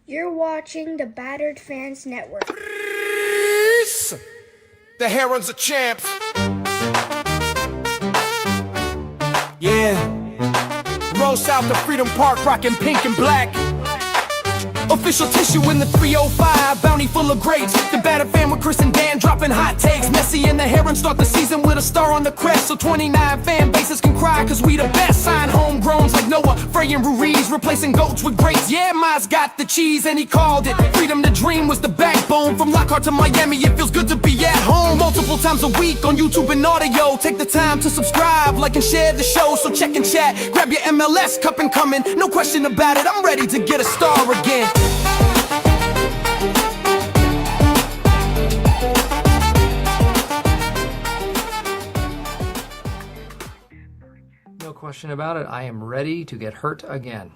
You're watching the Battered Fans Network. The Herons are champs. Yeah. Roll south to Freedom Park, rocking pink and black. Official tissue in the 305, bounty full of grapes. The Battered fan with Chris and Dan dropping hot takes. Messi and the Herons start the season with a star on the crest. So 29 fan bases can cry, cause we the best. Sign homegrowns like Noah, Frey and Ruiz, replacing goats with greats. Yeah, Miles got the cheese and he called it. Freedom to dream was the backbone. From Lockhart to Miami, it feels good to be at home. Multiple times a week on YouTube and audio. Take the time to subscribe, like and share the show. So check and chat, grab your MLS cup and coming. No question about it, I'm ready to get a star again. No question about it. I am ready to get hurt again.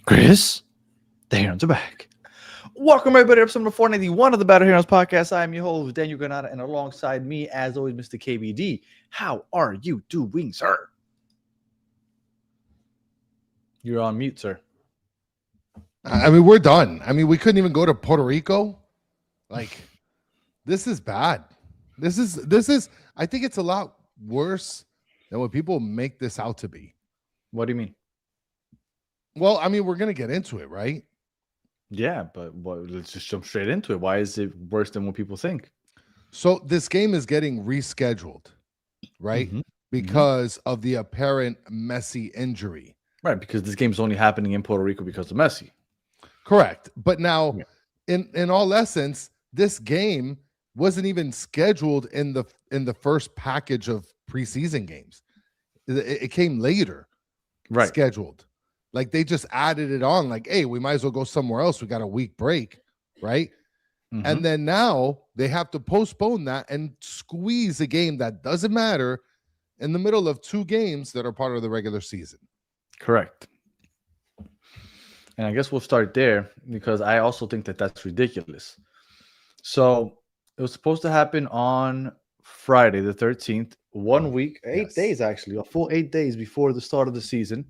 Chris, the Herons are back. Welcome everybody to episode number 491 of the Battered Herons podcast. I am your host, Daniel Granada, and alongside me, as always, Mr. KBD. How are you doing, sir? You're on mute, sir. I mean, we're done. I mean, we couldn't even go to Puerto Rico. Like, this is bad. This is, I think it's a lot worse than what people make this out to be. What do you mean? Well, I mean, we're going to get into it, right? Yeah, but let's just jump straight into it. Why is it worse than what people think? So this game is getting rescheduled, right? Mm-hmm. Because of the apparent Messi injury. Right, because this game is only happening in Puerto Rico because of Messi. Correct. But now, in all essence, this game wasn't even scheduled in the first package of preseason games. It came later, right? Scheduled. Like they just added it on. Like, hey, we might as well go somewhere else. We got a week break, right? Mm-hmm. And then now they have to postpone that and squeeze a game that doesn't matter in the middle of two games that are part of the regular season. Correct. And I guess we'll start there because I also think that that's ridiculous. So it was supposed to happen on Friday, the 13th, 1 week, 8 days, actually, a full 8 days before the start of the season.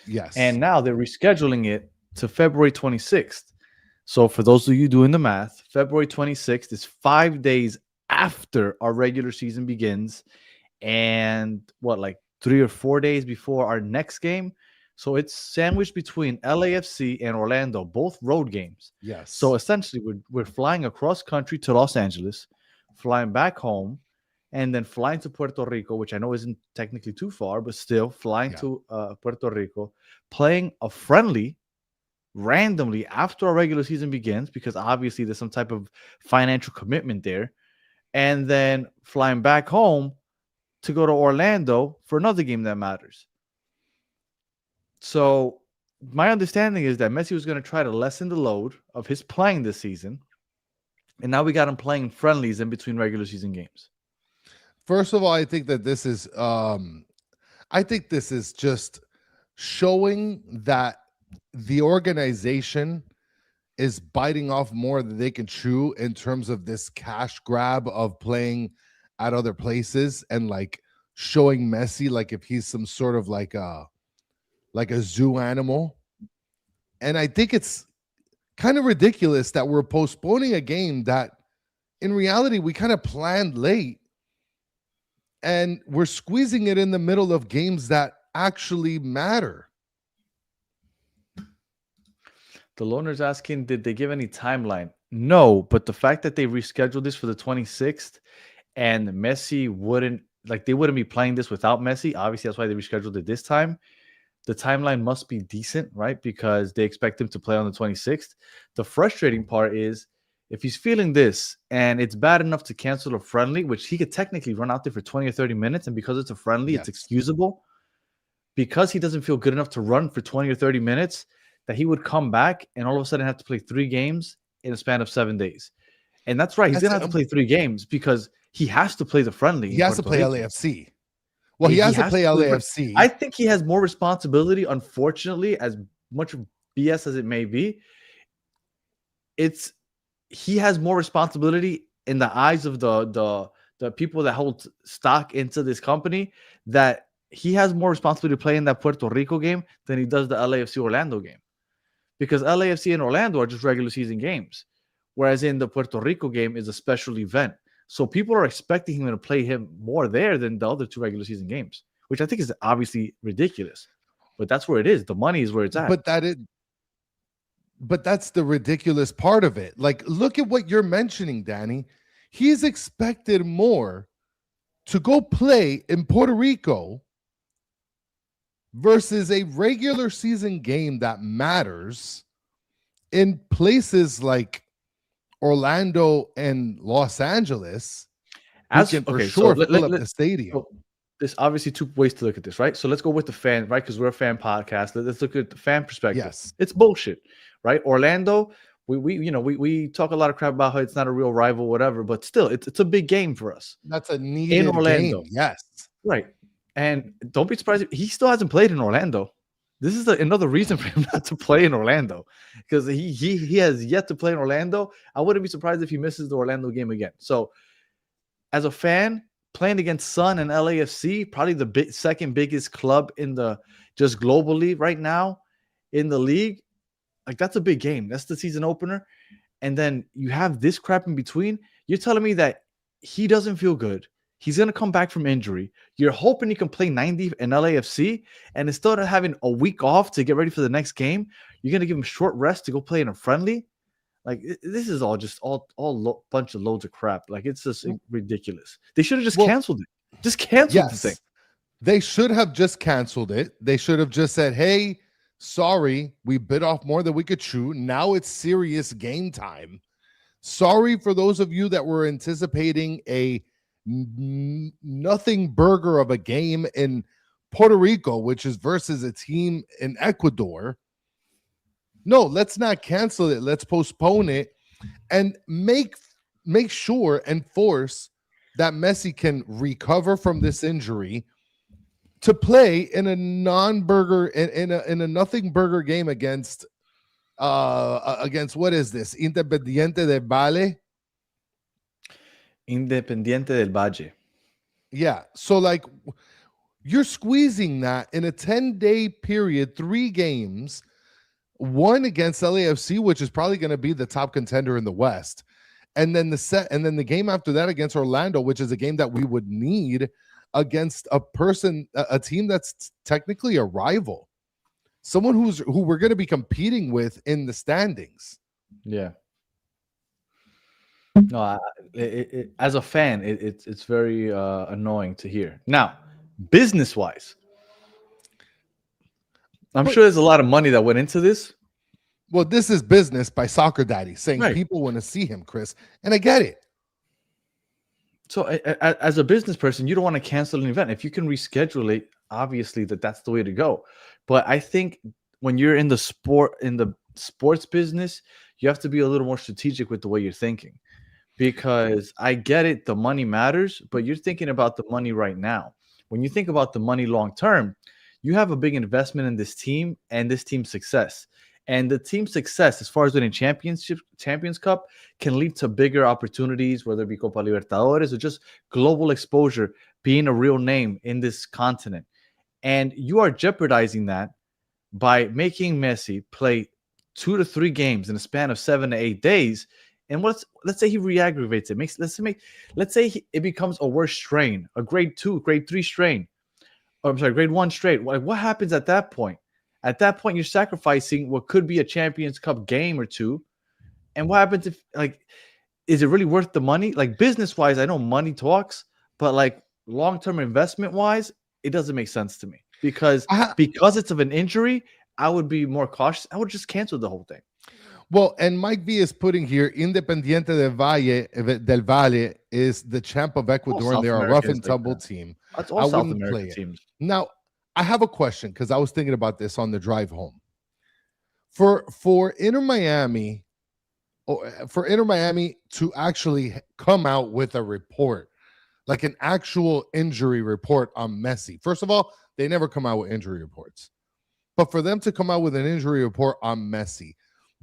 Yes. And now they're rescheduling it to February 26th. So for those of you doing the math, February 26th is 5 days after our regular season begins. And like 3 or 4 days before our next game. So it's sandwiched between LAFC and Orlando, both road games. Yes. So essentially, we're flying across country to Los Angeles, flying back home, and then flying to Puerto Rico, which I know isn't technically too far, but still flying to Puerto Rico, playing a friendly randomly after our regular season begins, because obviously there's some type of financial commitment there, and then flying back home to go to Orlando for another game that matters. So my understanding is that Messi was going to try to lessen the load of his playing this season. And now we got him playing friendlies in between regular season games. First of all, I think that this is just showing that the organization is biting off more than they can chew in terms of this cash grab of playing at other places and like showing Messi like if he's some sort of like a zoo animal. And I think it's kind of ridiculous that we're postponing a game that in reality we kind of planned late, and we're squeezing it in the middle of games that actually matter. The loaner's asking, did they give any timeline? No, but the fact that they rescheduled this for the 26th and Messi wouldn't be playing this without Messi. Obviously, that's why they rescheduled it this time. The timeline must be decent, right? Because they expect him to play on the 26th. The frustrating part is if he's feeling this and it's bad enough to cancel a friendly, which he could technically run out there for 20 or 30 minutes. And because it's a friendly, it's excusable. Because he doesn't feel good enough to run for 20 or 30 minutes, that he would come back and all of a sudden have to play 3 games in a span of 7 days. And that's right. He's going to have to play 3 games because he has to play the friendly. He has to play LAFC. Well, he has to play LAFC. I think he has more responsibility, unfortunately, as much BS as it may be. He has more responsibility in the eyes of the people that hold stock into this company, that he has more responsibility to play in that Puerto Rico game than he does the LAFC Orlando game. because LAFC and Orlando are just regular season games, whereas in the Puerto Rico game is a special event. So people are expecting him to play him more there than the other 2 regular season games, which I think is obviously ridiculous. But that's where it is. The money is where it's at. But that's the ridiculous part of it. Like, look at what you're mentioning, Danny. He's expected more to go play in Puerto Rico versus a regular season game that matters in places like Orlando and Los Angeles. As can for okay, sure so fill up the stadium. So there's obviously 2 ways to look at this, right? So let's go with the fan, right? Because we're a fan podcast. Let's look at the fan perspective. Yes, it's bullshit, right? Orlando, we talk a lot of crap about how it's not a real rival, whatever, but still, it's a big game for us. That's a needed in Orlando. Game. Yes, right. And don't be surprised if he still hasn't played in Orlando. This is another reason for him not to play in Orlando, because he has yet to play in Orlando. I wouldn't be surprised if he misses the Orlando game again. So, as a fan, playing against Sun and LAFC, probably the second biggest club in the just globally right now in the league, like that's a big game. That's the season opener, and then you have this crap in between. You're telling me that he doesn't feel good. He's going to come back from injury. You're hoping he can play 90 in LAFC, and instead of having a week off to get ready for the next game, you're going to give him short rest to go play in a friendly. Like, this is all just bunch of loads of crap. Like, it's just ridiculous. They should have just canceled it. Just canceled the thing. They should have just canceled it. They should have just said, hey, sorry, we bit off more than we could chew. Now it's serious game time. Sorry for those of you that were anticipating a nothing burger of a game in Puerto Rico, which is versus a team in Ecuador. No, let's not cancel it. Let's postpone it and make sure and force that Messi can recover from this injury to play in a non-burger in a nothing burger game against what is this? Independiente del Valle. Independiente del Valle. Yeah. So like you're squeezing that in a 10-day period, 3 games, one against LAFC, which is probably going to be the top contender in the West. And then the game after that against Orlando, which is a game that we would need against a team that's technically a rival. Someone who we're going to be competing with in the standings. Yeah. No, as a fan, it's very annoying to hear. Now, business-wise, I'm sure there's a lot of money that went into this. Well, this is business by Soccer Daddy saying people want to see him, Chris, and I get it. So, as a business person, you don't want to cancel an event. If you can reschedule it, obviously that's the way to go. But I think when you're in the sports business, you have to be a little more strategic with the way you're thinking. Because I get it, the money matters, but you're thinking about the money right now. When you think about the money long term, you have a big investment in this team and this team's success. And the team's success, as far as winning Champions Cup, can lead to bigger opportunities, whether it be Copa Libertadores or just global exposure, being a real name in this continent. And you are jeopardizing that by making Messi play 2 to 3 games in a span of 7 to 8 days. And let's say he re-aggravates it. Let's say it becomes a worse strain, a grade 2, grade 3 strain. Or, I'm sorry, grade 1 strain. Like, what happens at that point? At that point, you're sacrificing what could be a Champions Cup game or 2. And what happens if, like, is it really worth the money? Like, business-wise, I know money talks, but like long-term investment-wise, it doesn't make sense to me. Because it's of an injury, I would be more cautious. I would just cancel the whole thing. Well, and Mike V is putting here, Independiente del Valle is the champ of Ecuador, and they're a rough and tumble team. That's all South American teams. Now, I have a question because I was thinking about this on the drive home. For Inter Miami to actually come out with a report, like an actual injury report on Messi. First of all, they never come out with injury reports. But for them to come out with an injury report on Messi,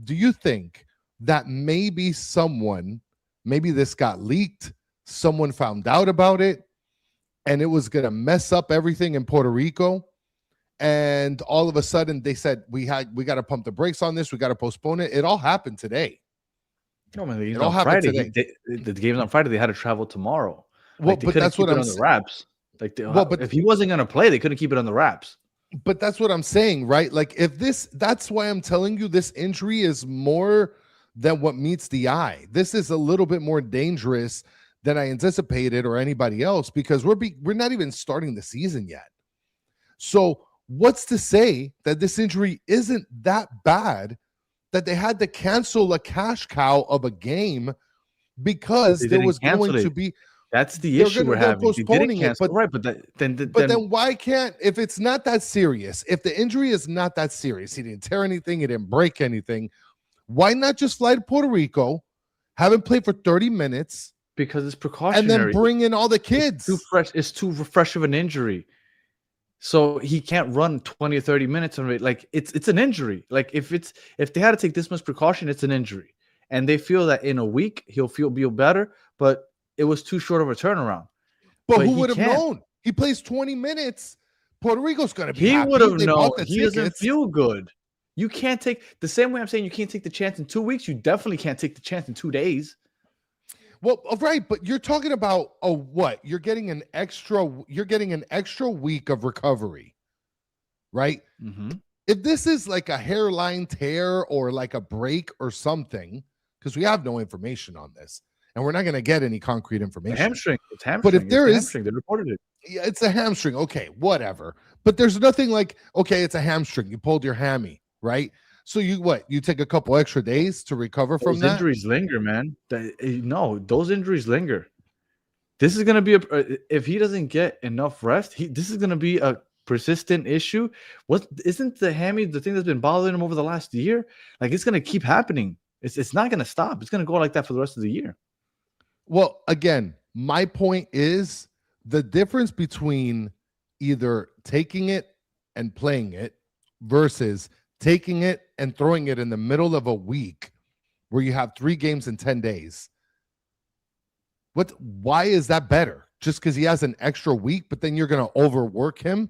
do you think that maybe this got leaked, someone found out about it, and it was going to mess up everything in Puerto Rico? and all of a sudden they said we got to pump the brakes on this. We got to postpone it. It all happened today. No, man, It all happened today. The game's on Friday. They had to travel tomorrow. Well, Like, they but couldn't that's keep what it I'm on the saying. wraps. Like, but if he wasn't going to play, they couldn't keep it on the wraps. But that's what I'm saying, right? Like, that's why I'm telling you this injury is more than what meets the eye. This is a little bit more dangerous than I anticipated or anybody else, because we're not even starting the season yet. So what's to say that this injury isn't that bad that they had to cancel a cash cow of a game because there was going to be. That's the issue we're having. Postponing it, but right, but then why can't, if it's not that serious, if the injury is not that serious, he didn't tear anything, he didn't break anything, why not just fly to Puerto Rico, have him play for 30 minutes? Because it's precautionary. And then bring in all the kids. It's too fresh of an injury. So he can't run 20 or 30 minutes on it. Like, it's an injury. Like, if they had to take this much precaution, it's an injury. And they feel that in a week he'll feel better, but it was too short of a turnaround. But who would have known? He plays 20 minutes. Puerto Rico's going to be happy. He would have known. He doesn't feel good. You can't take, the same way I'm saying you can't take the chance in 2 weeks, you definitely can't take the chance in 2 days. Well, right, but you're talking about what? You're getting an extra week of recovery, right? Mm-hmm. If this is like a hairline tear or like a break or something, because we have no information on this, and we're not going to get any concrete information. Hamstring. It's hamstring. But if there is, they reported it. Yeah, it's a hamstring. Okay, whatever. But there's nothing like, okay, it's a hamstring. You pulled your hammy, right? So you take a couple extra days to recover from that? Those injuries linger, man. No, those injuries linger. This is going to be if he doesn't get enough rest, this is going to be a persistent issue. What isn't the hammy the thing that's been bothering him over the last year? Like, it's going to keep happening. It's not going to stop. It's going to go like that for the rest of the year. Well, again, my point is the difference between either taking it and playing it versus taking it and throwing it in the middle of a week where you have 3 games in 10 days. Why is that better? Just because he has an extra week, but then you're going to overwork him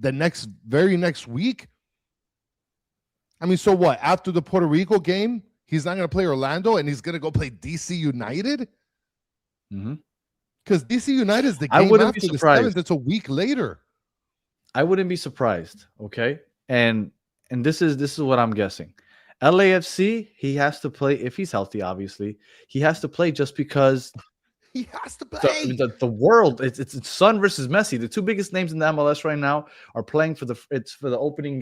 the very next week? I mean, so what? After the Puerto Rico game, he's not going to play Orlando and he's going to go play DC United? Mm-hmm. Because DC United is the game after the 7th. It's a week later. I wouldn't be surprised. Okay. And this is what I'm guessing. LAFC, he has to play if he's healthy, obviously. He has to play just because he has to play. The world, it's Son versus Messi. The 2 biggest names in the MLS right now are playing for the opening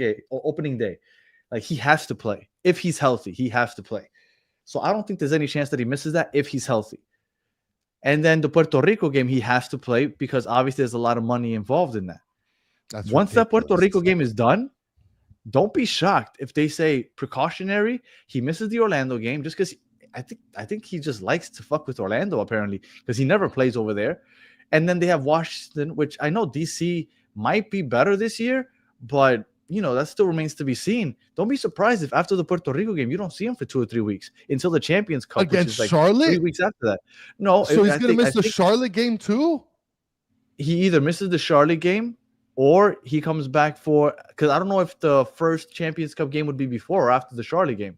day. Like, he has to play. If he's healthy, he has to play. So I don't think there's any chance that he misses that if he's healthy. And then the Puerto Rico game, he has to play because obviously there's a lot of money involved in that. Once that Puerto Rico game is done, don't be shocked if they say precautionary. He misses the Orlando game just because I think he just likes to fuck with Orlando, apparently, because he never plays over there. And then they have Washington, which I know DC might be better this year, but that still remains to be seen. Don't be surprised if after the Puerto Rico game, you don't see him for 2 or 3 weeks until the Champions Cup, against which is like Charlotte? 3 weeks after that. No, so he's going to miss the Charlotte game too? He either misses the Charlotte game or he comes back because I don't know if the first Champions Cup game would be before or after the Charlotte game.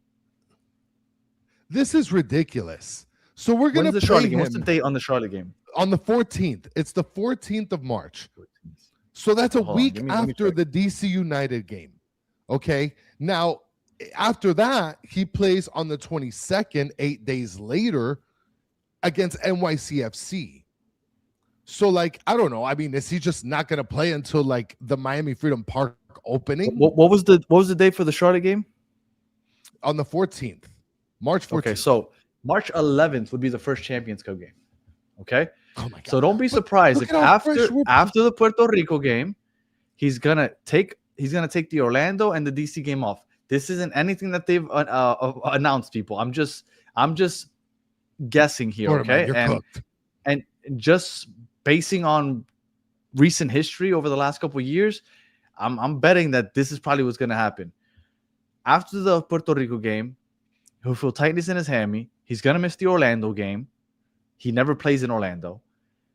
This is ridiculous. So we're going to play him. What's the date on the Charlotte game? On the 14th. It's the 14th of March. So that's a week after the DC United game. Okay. Now, after that, he plays on the 22nd, 8 days later, against NYCFC. So, like, I don't know. I mean, is he just not going to play until like the Miami Freedom Park opening? What was the date for the Charlotte game? On the 14th, March 14th. Okay, so March 11th would be the first Champions Cup game. Okay. Oh my God. So don't be surprised if after the Puerto Rico game, he's gonna take the Orlando and the DC game off. This isn't anything that they've announced, people. I'm just guessing here, okay? And just basing on recent history over the last couple of years, I'm betting that this is probably what's gonna happen. After the Puerto Rico game, he'll feel tightness in his hammy. He's gonna miss the Orlando game. He never plays in Orlando.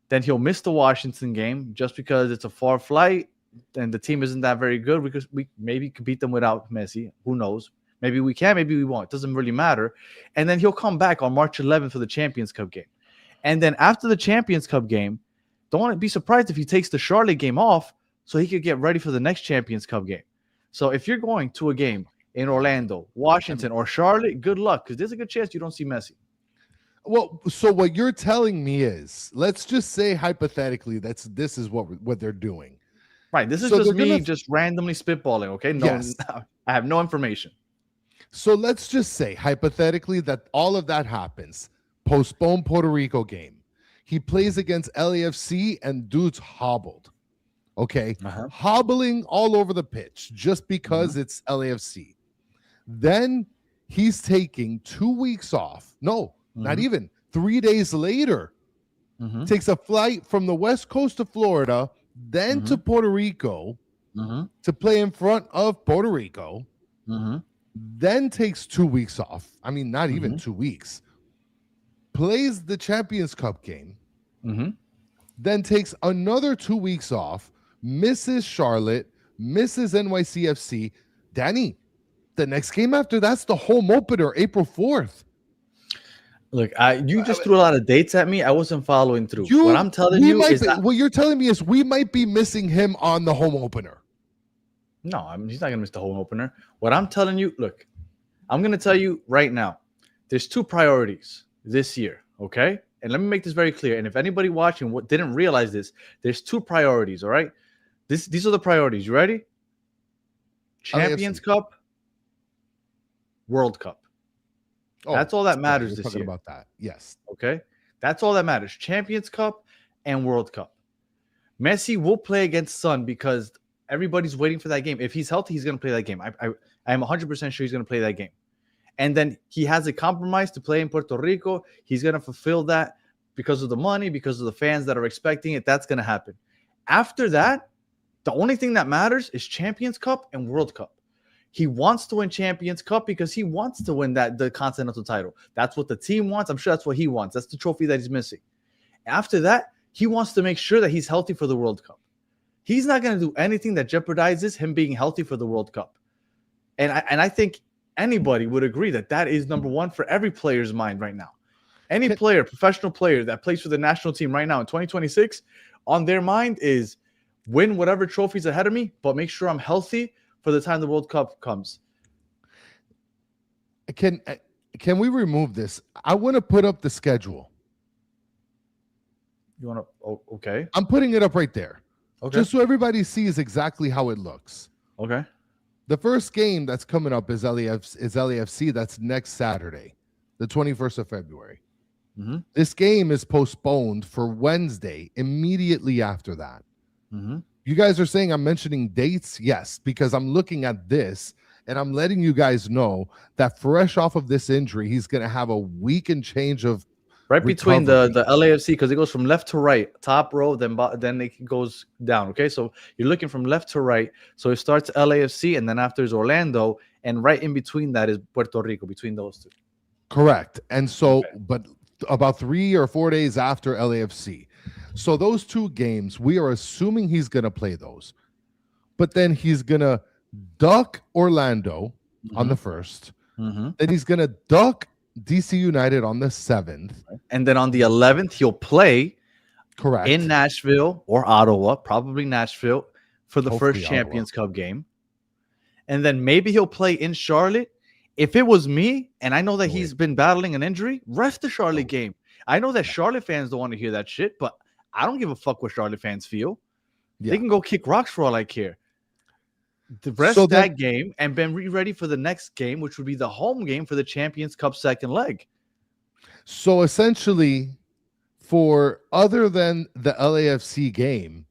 Then he'll miss the Washington game just because it's a far flight and the team isn't that very good, because we maybe could beat them without Messi. Who knows? Maybe we can, maybe we won't. It doesn't really matter. And then he'll come back on March 11th for the Champions Cup game. And then after the Champions Cup game, don't be surprised if he takes the Charlotte game off so he could get ready for the next Champions Cup game. So if you're going to a game in Orlando, Washington, or Charlotte, good luck, because there's a good chance you don't see Messi. Well, so what you're telling me is, let's just say hypothetically this is what they're doing. Right. This is So just they're me gonna- just randomly spitballing, okay? No, Yes. I have no information. So let's just say hypothetically that all of that happens. Postponed Puerto Rico game. He plays against LAFC and dude's hobbled. Okay. Hobbling all over the pitch just because it's LAFC. Then he's taking 2 weeks off. No, not even 3 days later. Takes a flight from the West Coast of Florida, then to Puerto Rico to play in front of Puerto Rico. Then takes 2 weeks off. I mean, not even 2 weeks. Plays the Champions Cup game. Then takes another 2 weeks off. Misses Charlotte. Misses NYCFC. Danny, the next game after that's the home opener, April 4th. Look, you just threw a lot of dates at me. I wasn't following through. What I'm telling we you might is be- that, what you're telling me is we might be missing him on the home opener. no, he's not going to miss the home opener. What I'm telling you, look, I'm going to tell you right now, there's two priorities this year, okay? And let me make this very clear. And if anybody watching didn't realize this, there's two priorities, all right? These are the priorities. You ready? Champions Cup, World Cup. Oh, That's all that matters we're this talking year. about that. Yes. Okay? That's all that matters. Champions Cup and World Cup. Messi will play against Sun because everybody's waiting for that game. If he's healthy, he's going to play that game. I'm 100% sure he's going to play that game. And then he has a compromise to play in Puerto Rico. He's going to fulfill that because of the money, because of the fans that are expecting it. That's going to happen. After that, the only thing that matters is Champions Cup and World Cup. He wants to win Champions Cup because he wants to win the continental title. That's what the team wants. I'm sure that's what he wants. That's the trophy that he's missing. After that, he wants to make sure that he's healthy for the World Cup. He's not going to do anything that jeopardizes him being healthy for the World Cup. And I think anybody would agree that is number one for every player's mind right now. Any player, professional player that plays for the national team right now in 2026, on their mind is win whatever trophies ahead of me, but make sure I'm healthy for the time the World Cup comes. Can we remove this? I want to put up the schedule. You want to? Oh, okay. I'm putting it up right there. Okay. Just so everybody sees exactly how it looks. Okay. The first game that's coming up is LAFC. That's next Saturday, the 21st of February. This game is postponed for Wednesday, immediately after that. You guys are saying I'm mentioning dates? Yes, because I'm looking at this and I'm letting you guys know that fresh off of this injury, he's going to have a week and change of right between the recovery. LAFC, because it goes from left to right, top row, then it goes down. Okay, so you're looking from left to right. So it starts LAFC, and then after is Orlando, and right in between that is Puerto Rico. Between those two, correct. And so, but about 3 or 4 days after LAFC. So those two games, we are assuming he's going to play those, but then he's going to duck Orlando on the 1st. Then he's going to duck DC United on the 7th. and then on the 11th he'll play Correct. in Nashville or Ottawa, probably Nashville, for the Hopefully first Champions Cup game. And then maybe he'll play in Charlotte. If it was me, and I know that he's been battling an injury, rest the Charlotte game. I know that Charlotte fans don't want to hear that shit, but I don't give a fuck what Charlotte fans feel. Yeah. They can go kick rocks for all I care. The rest So of that then- game and be ready for the next game, which would be the home game for the Champions Cup second leg. So essentially, for other than the LAFC game,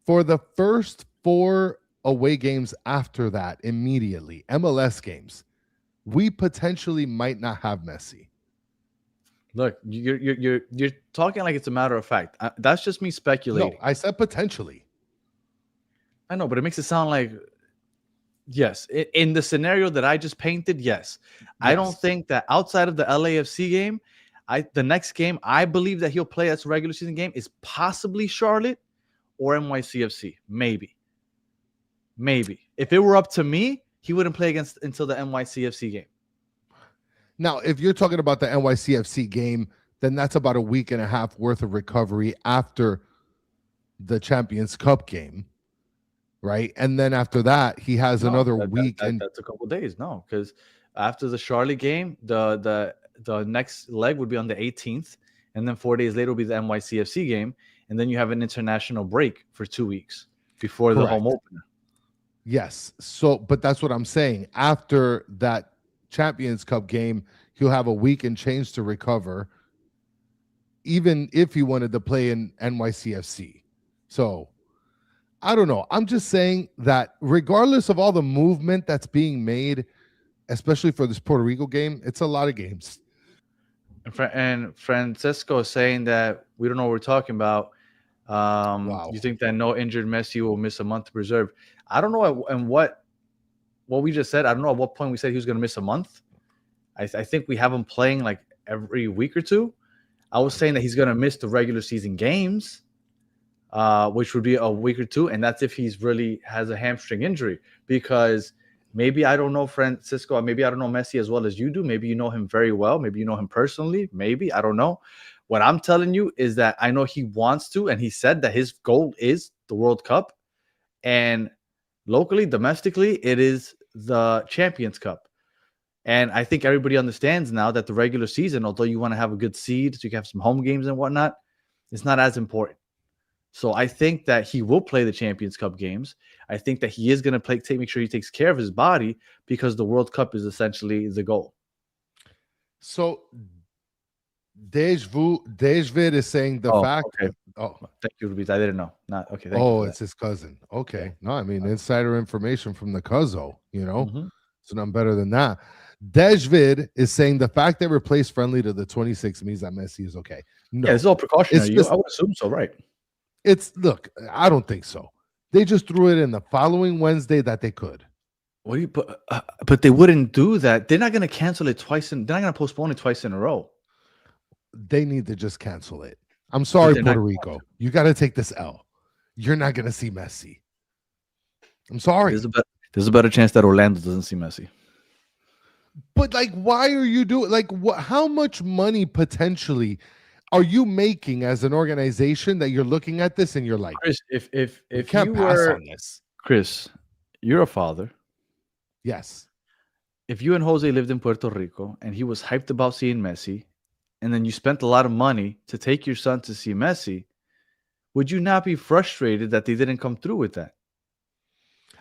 for the first 4 away games after that, immediately, MLS games, we potentially might not have Messi. Look, you're talking like it's a matter of fact. That's just me speculating. No, I said potentially. I know, but it makes it sound like yes. In the scenario that I just painted, yes. I don't Yes. think that outside of the LAFC game, the next game I believe that he'll play as a regular season game is possibly Charlotte or NYCFC, maybe. Maybe. If it were up to me, he wouldn't play against until the NYCFC game. Now, if you're talking about the NYCFC game, then that's about a week and a half worth of recovery after the Champions Cup game, right? And then after that, he has another week. And that's a couple of days. No, because after the Charlotte game, the next leg would be on the 18th, and then 4 days later will be the NYCFC game, and then you have an international break for 2 weeks before the home opener. Yes. So, but that's what I'm saying. After that Champions Cup game, he'll have a week and change to recover, even if he wanted to play in NYCFC. So, I don't know. I'm just saying that regardless of all the movement that's being made, especially for this Puerto Rico game, it's a lot of games. And Francisco is saying that we don't know what we're talking about. Wow. You think that no injured Messi will miss a month to preserve? I don't know. And what we just said, I don't know at what point we said he was going to miss a month. I think we have him playing like every week or two. I was saying that he's going to miss the regular season games, which would be a week or two. And that's if he's really has a hamstring injury, because maybe I don't know Francisco. Maybe I don't know Messi as well as you do. Maybe you know him very well. Maybe you know him personally. Maybe, I don't know. What I'm telling you is that I know he wants to, and he said that his goal is the World Cup. And locally, domestically, it is the Champions Cup. And I think everybody understands now that the regular season, although you want to have a good seed so you can have some home games and whatnot, it's not as important. So I think that he will play the Champions Cup games. I think that he is going to make sure he takes care of his body, because the World Cup is essentially the goal. So Dejvid is saying the fact. Okay. Oh, thank you, Rubiz. I didn't know. Not okay. It's his cousin. Okay. No, I mean insider information from the Cuzzo, So none better than that. Dejvid is saying the fact they replaced friendly to the 26th means that Messi is okay. No, yeah, it's all precautionary. I would assume so, right? Look, I don't think so. They just threw it in the following Wednesday that they could. What do you but they wouldn't do that. They're not going to cancel it twice, they're not going to postpone it twice in a row. They need to just cancel it. I'm sorry, Puerto Rico. You got to take this L. You're not going to see Messi. I'm sorry. There's a better chance that Orlando doesn't see Messi. But why are you doing how much money potentially are you making as an organization that you're looking at this and you're like, Chris, if you can't pass on this. Chris, you're a father. Yes. If you and Jose lived in Puerto Rico and he was hyped about seeing Messi, and then you spent a lot of money to take your son to see Messi, would you not be frustrated that they didn't come through with that?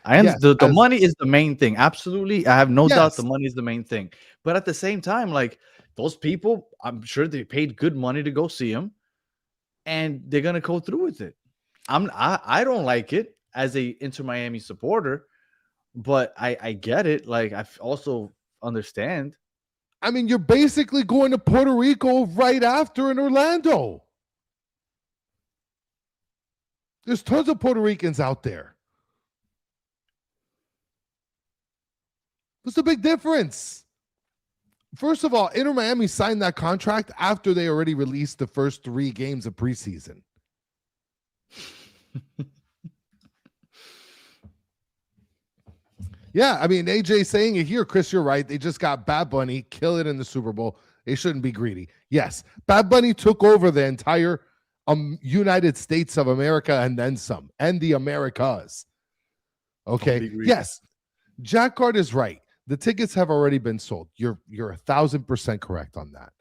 The money is the main thing. Absolutely. I have no doubt the money is the main thing. But at the same time, those people, I'm sure they paid good money to go see him, and they're going to go through with it. I don't like it as a Inter Miami supporter, but I get it. I also understand. I mean, you're basically going to Puerto Rico right after in Orlando. There's tons of Puerto Ricans out there. What's the big difference? First of all, Inter Miami signed that contract after they already released the first 3 games of preseason. Yeah, I mean, AJ saying it here, Chris, you're right. They just got Bad Bunny, kill it in the Super Bowl. They shouldn't be greedy. Yes, Bad Bunny took over the entire United States of America and then some, and the Americas. Okay, yes, Jack Card is right. The tickets have already been sold. You're 1,000% correct on that.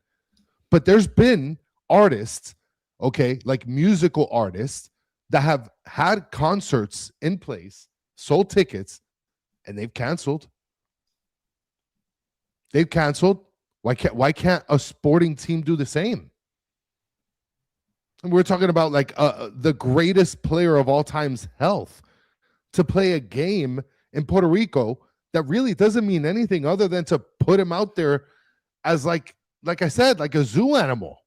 But there's been artists, like musical artists, that have had concerts in place, sold tickets, and they've canceled. Why can't a sporting team do the same? And we're talking about the greatest player of all time's health to play a game in Puerto Rico that really doesn't mean anything other than to put him out there as like I said, like a zoo animal.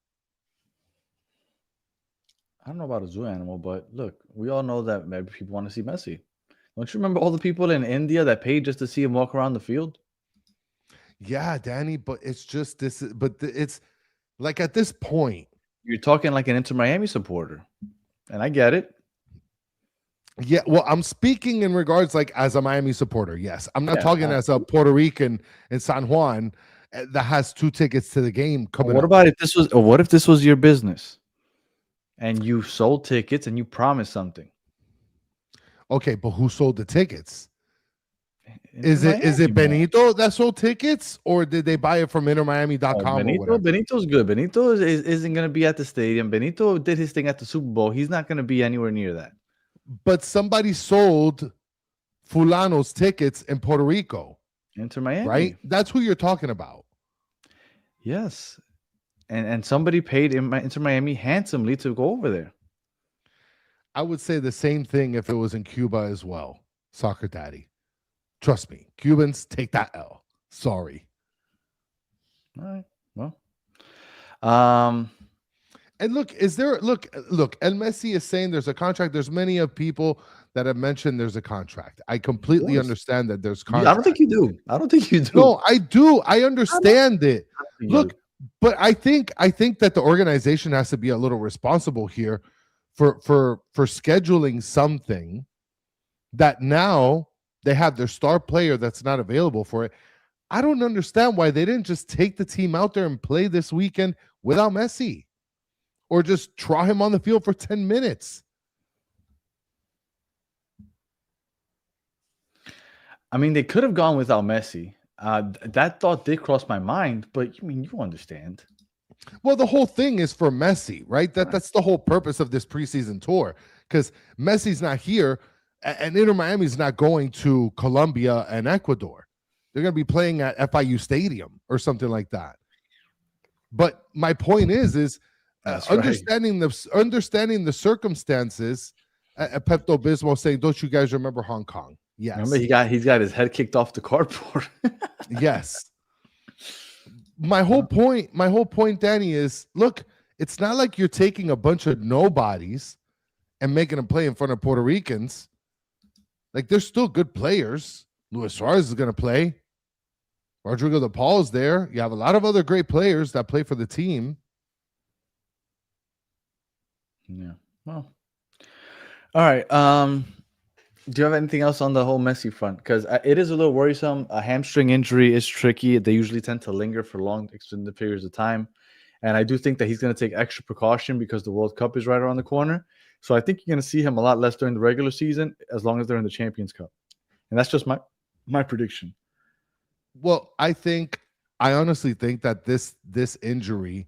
I don't know about a zoo animal, but look, we all know that maybe people want to see Messi. Don't you remember all the people in India that paid just to see him walk around the field? Yeah, Danny, but it's just this. But it's like at this point, you're talking like an Inter Miami supporter, and I get it. Yeah, well, I'm speaking in regards like as a Miami supporter. Yes, I'm not Yeah. talking as a Puerto Rican in San Juan that has 2 tickets to the game coming What up. about if this was? Or what if this was your business and you sold tickets and you promised something? Okay, but who sold the tickets? Inter Is Miami, it man. Benito that sold tickets, or did they buy it from Oh, intermiami.com or whatever? Benito's good. Benito isn't going to be at the stadium. Benito did his thing at the Super Bowl. He's not going to be anywhere near that. But somebody sold Fulano's tickets in Puerto Rico, Inter Miami, right? That's who you're talking about. yes, and somebody paid Inter Miami handsomely to go over there. I would say the same thing if it was in Cuba as well. Soccer daddy. Trust me, Cubans take that L. Sorry. All right. Well, And look, El Messi is saying there's a contract. There's many of people that have mentioned there's a contract. I completely course. understand that there's I contract. don't think you do. I don't think you do. No, I do. I understand it. You Look, do. but I think that the organization has to be a little responsible here for scheduling something that now they have their star player that's not available for it. I don't understand why they didn't just take the team out there and play this weekend without Messi, or just try him on the field for 10 minutes. I mean, they could have gone without Messi. That thought did cross my mind, but I mean, you understand. Well, the whole thing is for Messi, right? That's the whole purpose of this preseason tour, because Messi's not here and Inter Miami's not going to Colombia and Ecuador. They're going to be playing at FIU Stadium or something like that. But my point is understanding the circumstances. Pepto Bismol saying, "Don't you guys remember Hong Kong?" Yes. Remember, he's got his head kicked off the cardboard. Yes. My whole point, Danny, is look, it's not like you're taking a bunch of nobodies and making them play in front of Puerto Ricans. Like, they're still good players. Luis Suarez is going to play. Rodrigo De Paul is there. You have a lot of other great players that play for the team. Yeah. Well. All right. Do you have anything else on the whole Messi front? Because it is a little worrisome. A hamstring injury is tricky. They usually tend to linger for long, extended periods of time. And I do think that he's going to take extra precaution because the World Cup is right around the corner. So I think you're going to see him a lot less during the regular season, as long as they're in the Champions Cup. And that's just my prediction. Well, I honestly think that this injury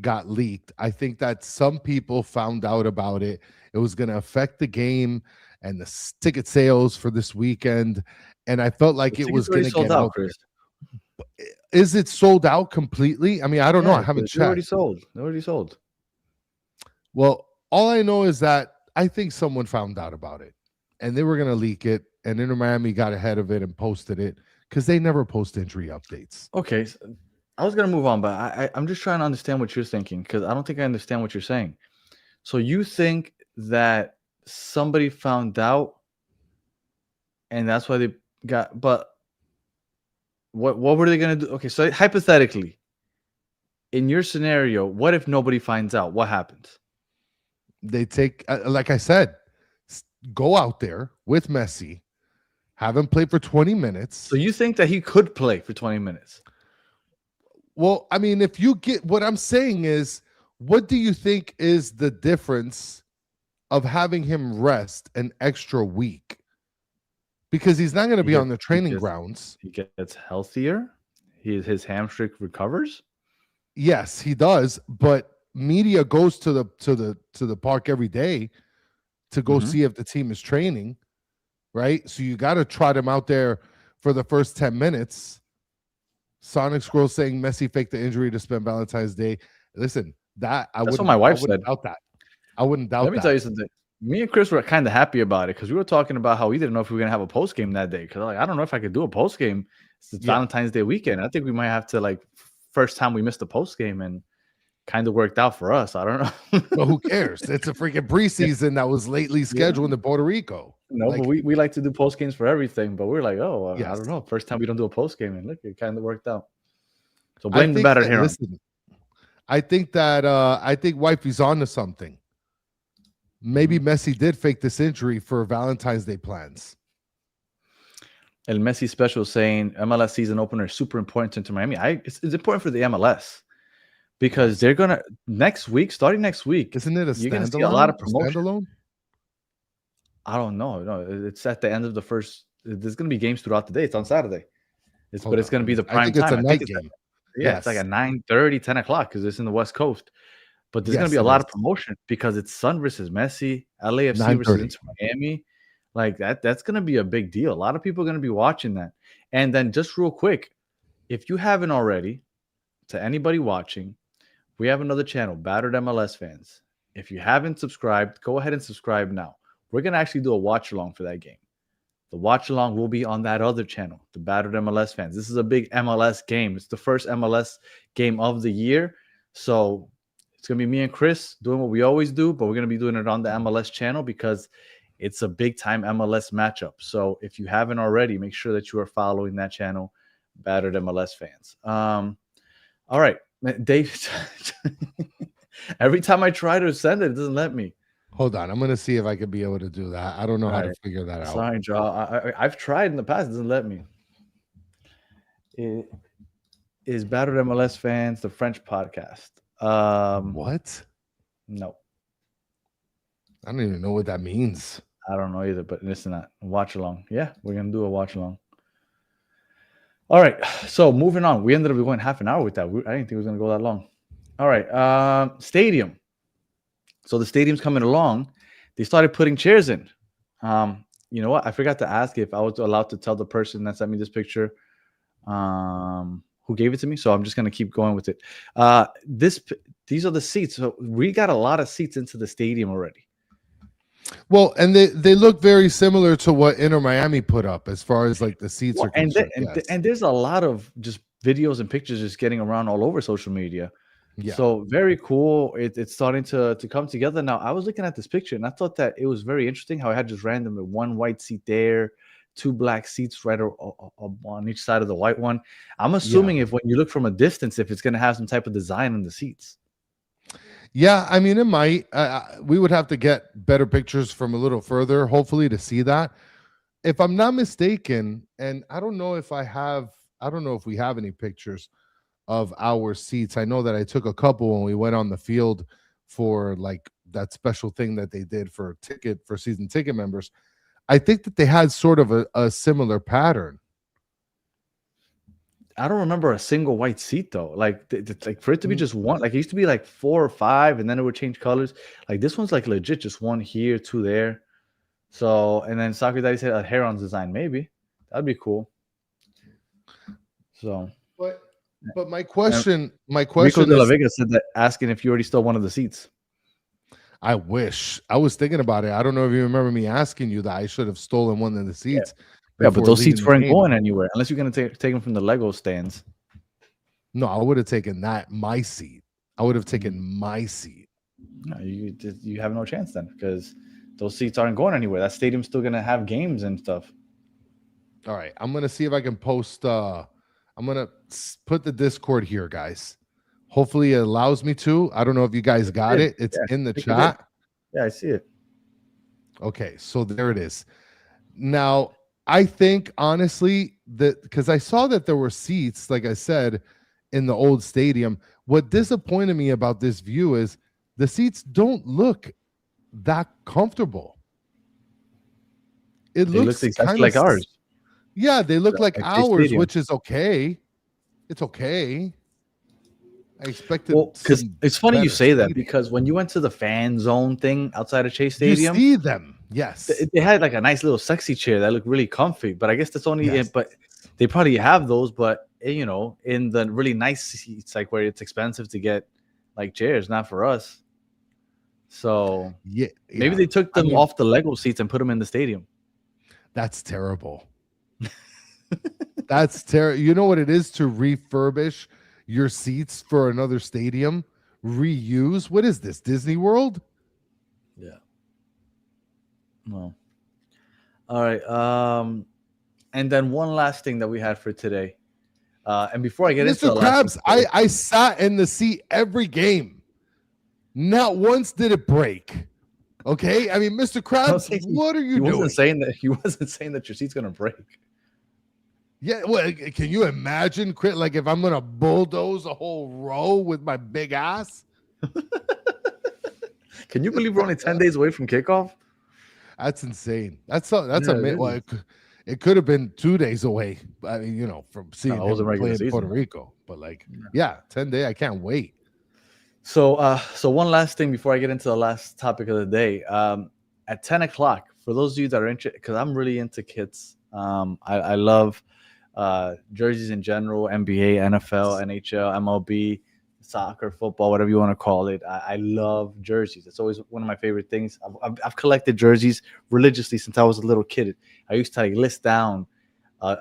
got leaked. I think that some people found out about it. It was going to affect the game and the ticket sales for this weekend, and I felt like it was going to get out. Chris. Is it sold out completely? I mean, I don't know. I haven't checked. They're already sold. Well, all I know is that I think someone found out about it, and they were going to leak it, and Inter Miami got ahead of it and posted it because they never post injury updates. Okay, so I was going to move on, but I'm just trying to understand what you're thinking, because I don't think I understand what you're saying. So you think that somebody found out and that's why they got, but what were they going to do? Okay, so hypothetically, in your scenario, what if nobody finds out? What happens? They take, like I said, go out there with Messi, have him play for 20 minutes. So you think that he could play for 20 minutes? Well, I mean, if you get what I'm saying is, what do you think is the difference of having him rest an extra week? Because he's not going to be on the training grounds. He gets healthier. His hamstring recovers. Yes, he does. But media goes to the park every day to go see if the team is training, right? So you got to trot him out there for the first 10 minutes. Sonic Scroll saying Messi faked the injury to spend Valentine's Day. Listen, that's what my wife said. Doubt that. I wouldn't doubt that. Let me tell you something. Me and Chris were kind of happy about it because we were talking about how we didn't know if we were gonna have a post game that day. Because I don't know if I could do a post game. It's Valentine's Day weekend. I think we might have to first time we missed a post game and kind of worked out for us. I don't know. But who cares? It's a freaking preseason that was lately scheduled in Puerto Rico. No, but we like to do post games for everything. But we're like, I don't know. First time we don't do a post game, and look, it kind of worked out. So blame the Battered Herons. Listen, I think that wifey's on to something. maybe Messi did fake this injury for Valentine's Day plans. El Messi special saying MLS season opener is super important to Inter Miami. It's important for the MLS because they're gonna starting next week. Isn't it a you're gonna standalone? see a lot of promotion. Standalone? I don't know. No, it's at the end of the first. There's gonna be games throughout the day. It's on Saturday. It's gonna be the prime I think time. It's a night game. It's like a 9:30, 10 o'clock because it's in the West Coast. But there's gonna be a lot of promotion because it's Sun versus Messi, LAFC versus Inter Miami. Like that's gonna be a big deal. A lot of people are gonna be watching that. And then just real quick, if you haven't already, to anybody watching, we have another channel, Battered MLS Fans. If you haven't subscribed, go ahead and subscribe now. We're gonna actually do a watch along for that game. The watch along will be on that other channel, the Battered MLS Fans. This is a big MLS game. It's the first MLS game of the year. So it's gonna be me and Chris doing what we always do, but we're gonna be doing it on the MLS channel because it's a big time MLS matchup. So if you haven't already, make sure that you are following that channel, Battered MLS Fans. All right, Dave. Every time I try to send it, it doesn't let me. Hold on, I'm gonna see if I could be able to do that. I don't know how to figure that out. Sorry, Joe. I've tried in the past; it doesn't let me. It is Battered MLS Fans, the French podcast. What? No, I don't even know what that means. I don't know either. But listen, that watch along. Yeah, we're gonna do a watch along. All right. So moving on, we ended up going half an hour with that. I didn't think it was gonna go that long. All right. Stadium. So the stadium's coming along. They started putting chairs in. You know what? I forgot to ask if I was allowed to tell the person that sent me this picture who gave it to me. So I'm just going to keep going with it. These are the seats. So we got a lot of seats into the stadium already. Well, and they look very similar to what Inter Miami put up as far as like the seats are concerned. And there's a lot of just videos and pictures just getting around all over social media. Yeah. So very cool. It's starting to come together now. I was looking at this picture and I thought that it was very interesting how I had just random one white seat there, two black seats right on each side of the white one. I'm assuming if when you look from a distance, if it's going to have some type of design in the seats. Yeah, I mean, it might. We would have to get better pictures from a little further, hopefully, to see that. If I'm not mistaken, and I don't know if we have any pictures of our seats. I know that I took a couple when we went on the field for like that special thing that they did for season ticket members. I think that they had sort of a similar pattern. I don't remember a single white seat though. Like for it to be just one, like it used to be like 4 or 5, and then it would change colors. Like this one's like legit, just one here, 2 there. So, and then Soccer Daddy said a Herons design, maybe that'd be cool. So, but my question Rico de la Vega said that asking if you already stole one of the seats. I wish. I was thinking about it. I don't know if you remember me asking you that I should have stolen one of the seats. Yeah, but those seats weren't going anywhere unless you're going to take them from the Lego stands. No, I would have taken my seat. I would have taken my seat. No, you have no chance then because those seats aren't going anywhere. That stadium's still going to have games and stuff. All right, I'm going to see if I can post. I'm going to put the Discord here, guys. Hopefully it allows me to. I don't know if you guys got it. It's in the chat. Yeah, I see it. Okay, so there it is. Now, I think, honestly, that because I saw that there were seats, like I said, in the old stadium. What disappointed me about this view is the seats don't look that comfortable. It looks exactly like ours. Yeah, they look like ours, which is okay. It's okay. I expected. Well, because it's funny you say that because when you went to the fan zone thing outside of Chase Stadium, you see them. Yes, they had like a nice little sexy chair that looked really comfy. But I guess that's only it. But they probably have those. But you know, in the really nice seats, like where it's expensive to get like chairs, not for us. So maybe they took them off the Lego seats and put them in the stadium. That's terrible. That's terrible. You know what it is to refurbish your seats for another stadium? Reuse? What is this, Disney World? Yeah. Well. All right. And then one last thing that we had for today. And before I get into Mr. Krabs, I sat in the seat every game. Not once did it break. Okay, I mean, Mr. I was Krabs, saying what are you he doing? wasn't saying that. He wasn't saying that your seat's gonna break. Yeah, well, can you imagine, Crit? Like if I'm gonna bulldoze a whole row with my big ass? Can you believe we're only 10 days away from kickoff? That's insane. That's Yeah, amazing. it Well, is. it could have been 2 days away. I mean, from seeing No, it wasn't him regular play in season. Puerto Rico. But like, yeah, 10 day. I can't wait. So, one last thing before I get into the last topic of the day. At 10 o'clock, for those of you that are interested, because I'm really into kits. I love jerseys in general, NBA, NFL, NHL, MLB, soccer, football, whatever you want to call it. I love jerseys. It's always one of my favorite things. I've collected jerseys religiously since I was a little kid. I used to list down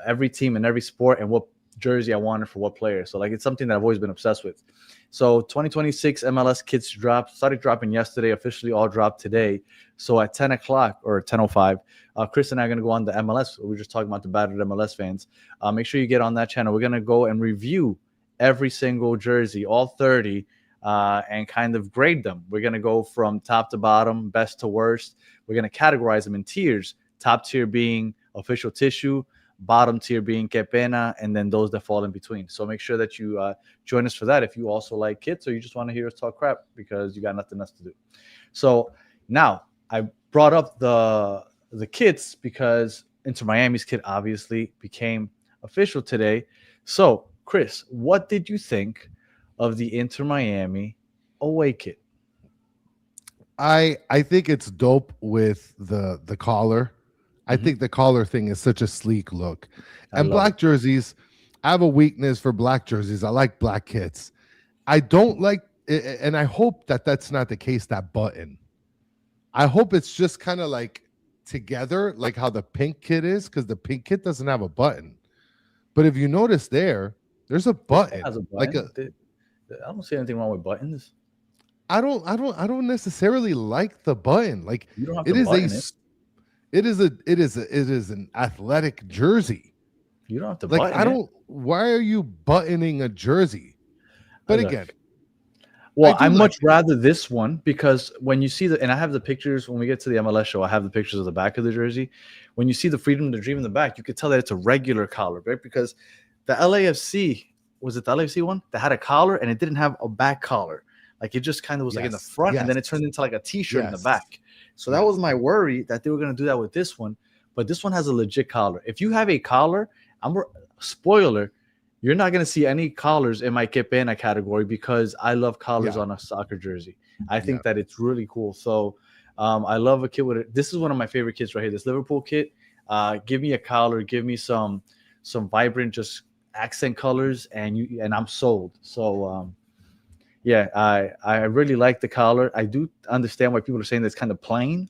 every team and every sport and what jersey I wanted for what player. So it's something that I've always been obsessed with. So 2026 MLS kits started dropping yesterday, officially all dropped today. So at 10 o'clock or 10:05, Chris and I are going to go on the MLS. We're just talking about the battered MLS fans. Make sure you get on that channel. We're going to go and review every single jersey, all 30, and kind of grade them. We're going to go from top to bottom, best to worst. We're going to categorize them in tiers, top tier being official tissue, bottom tier being que pena, and then those that fall in between. So make sure that you join us for that if you also like kits or you just want to hear us talk crap because you got nothing else to do. So now I brought up the kits because Inter Miami's kit obviously became official today. So Chris, what did you think of the Inter Miami away kit? I think it's dope with the collar. I think the collar thing is such a sleek look. And black jerseys, I have a weakness for black jerseys. I like black kits. I don't like, and I hope that that's not the case, that button. I hope it's just kind of like together, like how the pink kit is, because the pink kit doesn't have a button. But if you notice there's a button. Has a button. I don't see anything wrong with buttons. I don't necessarily like the button. Like You don't have it to is button it is an athletic jersey. You don't have to Like button why are you buttoning a jersey? But again, well, I like much rather this one because when you see and I have the pictures when we get to the MLS show, I have the pictures of the back of the jersey. When you see the Freedom to Dream in the back, you could tell that it's a regular collar, right? Because the LAFC, was it the LAFC one that had a collar and it didn't have a back collar? Like it just kind of was like in the front and then it turned into like a t-shirt in the back. So that was my worry that they were going to do that with this one. But this one has a legit collar. If you have a collar, spoiler, you're not going to see any collars in my que pena category because I love collars on a soccer jersey. I think that it's really cool. So I love a kit with it. This is one of my favorite kits right here. This Liverpool kit. Give me a collar. Give me some vibrant, just accent colors, and I'm sold. So I really like the collar. I do understand why people are saying that's kind of plain,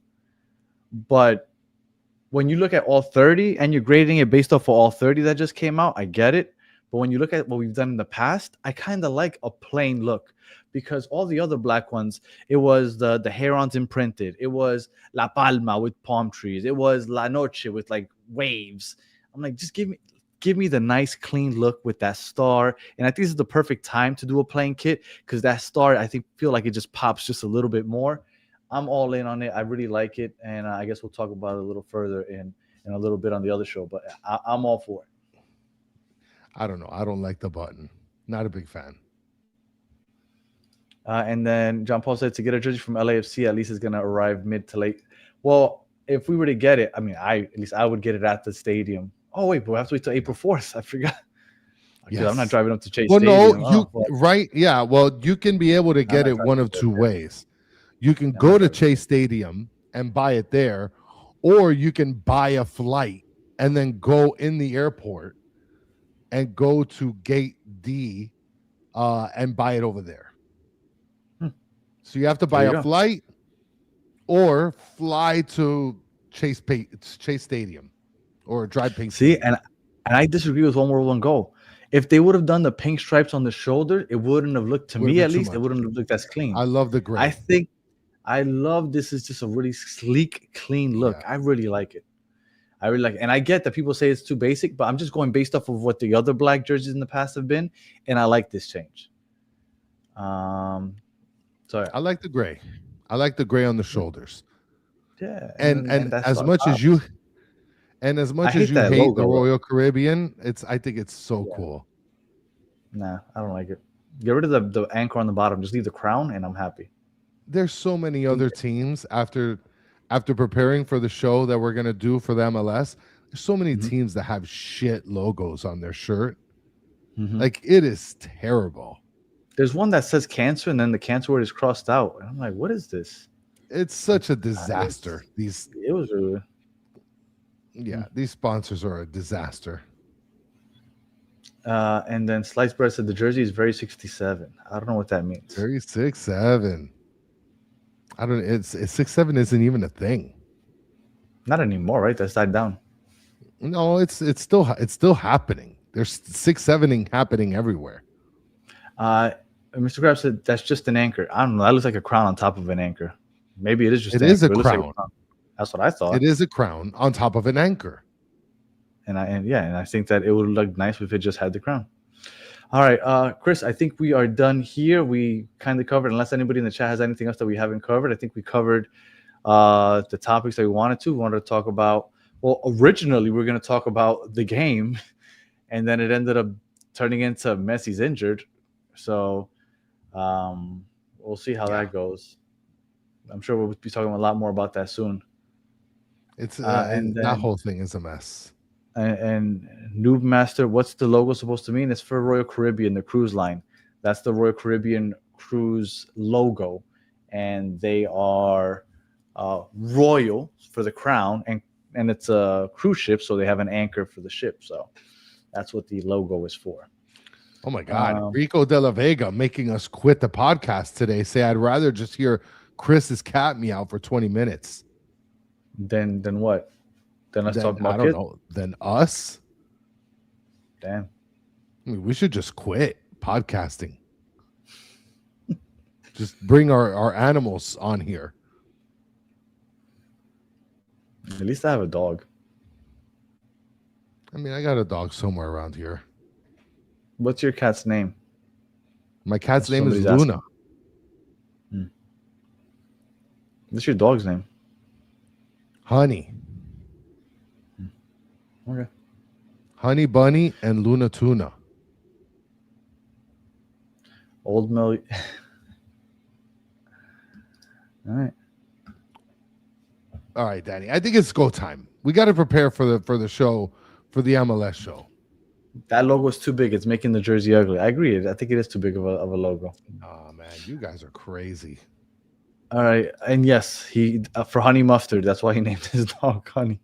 but when you look at all 30 and you're grading it based off of all 30 that just came out, I get it. But when you look at what we've done in the past, I kind of like a plain look because all the other black ones, it was the herons imprinted. It was La Palma with palm trees. It was La Noche with like waves. I'm like, just give me the nice clean look with that star. And I think this is the perfect time to do a plain kit because that star, I feel like it just pops just a little bit more. I'm all in on it. I really like it. And I guess we'll talk about it a little further in a little bit on the other show, but I'm all for it. I don't know. I don't like the button. Not a big fan. And then John Paul said to get a jersey from LAFC, at least it's going to arrive mid to late. Well, if we were to get it, I mean, at least I would get it at the stadium. Oh, wait, but we have to wait till April 4th. I forgot. Yes. I'm not driving up to Chase Stadium. Right. Yeah. Well, you can be able to get it one of two ways. You can go to Chase Stadium and buy it there, or you can buy a flight and then go in the airport and go to Gate D and buy it over there. So you have to buy a flight or fly to Chase Stadium or drive pink. See, and I disagree with One World, One Goal. If they would have done the pink stripes on the shoulder, it wouldn't have looked, to me at least, it wouldn't have looked as clean. I love the gray. I love this is just a really sleek, clean look. I really like it. I really like it. And I get that people say it's too basic, but I'm just going based off of what the other black jerseys in the past have been, and I like this change. I like the gray. I like the gray on the shoulders. Yeah, And that's as on much top. as you hate you that hate logo, the though. Royal Caribbean, I think it's so Yeah. cool. Nah, I don't like it. Get rid of the anchor on the bottom. Just leave the crown, and I'm happy. There's so many other teams after preparing for the show that we're gonna do for the MLS. There's so many Mhm. teams that have shit logos on their shirt. Mhm. Like it is terrible. There's one that says cancer, and then the cancer word is crossed out. And I'm like, what is this? It's such a It disaster. was really. These sponsors are a disaster. And then Sliced Bread said the jersey is very 67. I don't know what that means. 36-7. I don't. It's 6-7 isn't even a thing. Not anymore, right? That's died down. No, it's still happening. There's 6-7ing happening everywhere. Mr. Krabs said that's just an anchor. I don't know. That looks like a crown on top of an anchor. Maybe it is just. It an is anchor. a It looks like crown. That's what I thought. It is a crown on top of an anchor. And I think that it would look nice if it just had the crown. All right, Chris, I think we are done here. We kind of covered, unless anybody in the chat has anything else that we haven't covered. I think we covered the topics that we wanted to. We wanted to talk about, well, originally we were going to talk about the game, and then it ended up turning into Messi's injured. So we'll see how that goes. I'm sure we'll be talking a lot more about that soon. It's and that then, whole thing is a mess. And Noob Master, what's the logo supposed to mean? It's for Royal Caribbean, the cruise line. That's the Royal Caribbean cruise logo, and they are royal for the crown, and it's a cruise ship, so they have an anchor for the ship. So that's what the logo is for. Oh my God, Rico de la Vega making us quit the podcast today. Say I'd rather just hear Chris's cat meow for 20 minutes. Then what? Then let's talk about I don't know. Then us? Damn. I mean, we should just quit podcasting. Just bring our animals on here. At least I have a dog. I mean, I got a dog somewhere around here. What's your cat's name? My cat's name is Luna. What's your dog's name? Honey. Okay. Honey Bunny and Luna Tuna. Old Mill. All right, Danny. I think it's go time. We got to prepare for the show, for the MLS show. That logo is too big. It's making the jersey ugly. I agree. I think it is too big of a logo. Oh man, you guys are crazy. All right, and yes, he for Honey Mustard. That's why he named his dog Honey.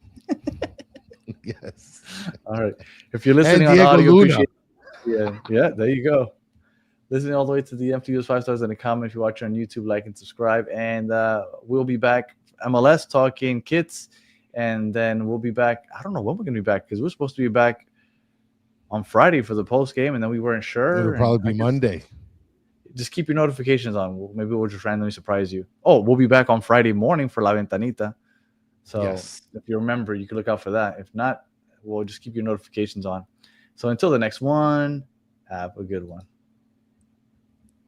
Yes. All right. If you're listening on audio, yeah, there you go. Listening all the way to the end, give us 5 stars and a comment. If you're watching on YouTube, like and subscribe. And we'll be back MLS talking kits, and then we'll be back. I don't know when we're gonna be back because we're supposed to be back on Friday for the post game, and then we weren't sure. It'll probably be Monday. Just keep your notifications on. Maybe we'll just randomly surprise you. Oh, we'll be back on Friday morning for La Ventanita. So yes. If you remember, you can look out for that. If not, we'll just keep your notifications on. So until the next one, have a good one.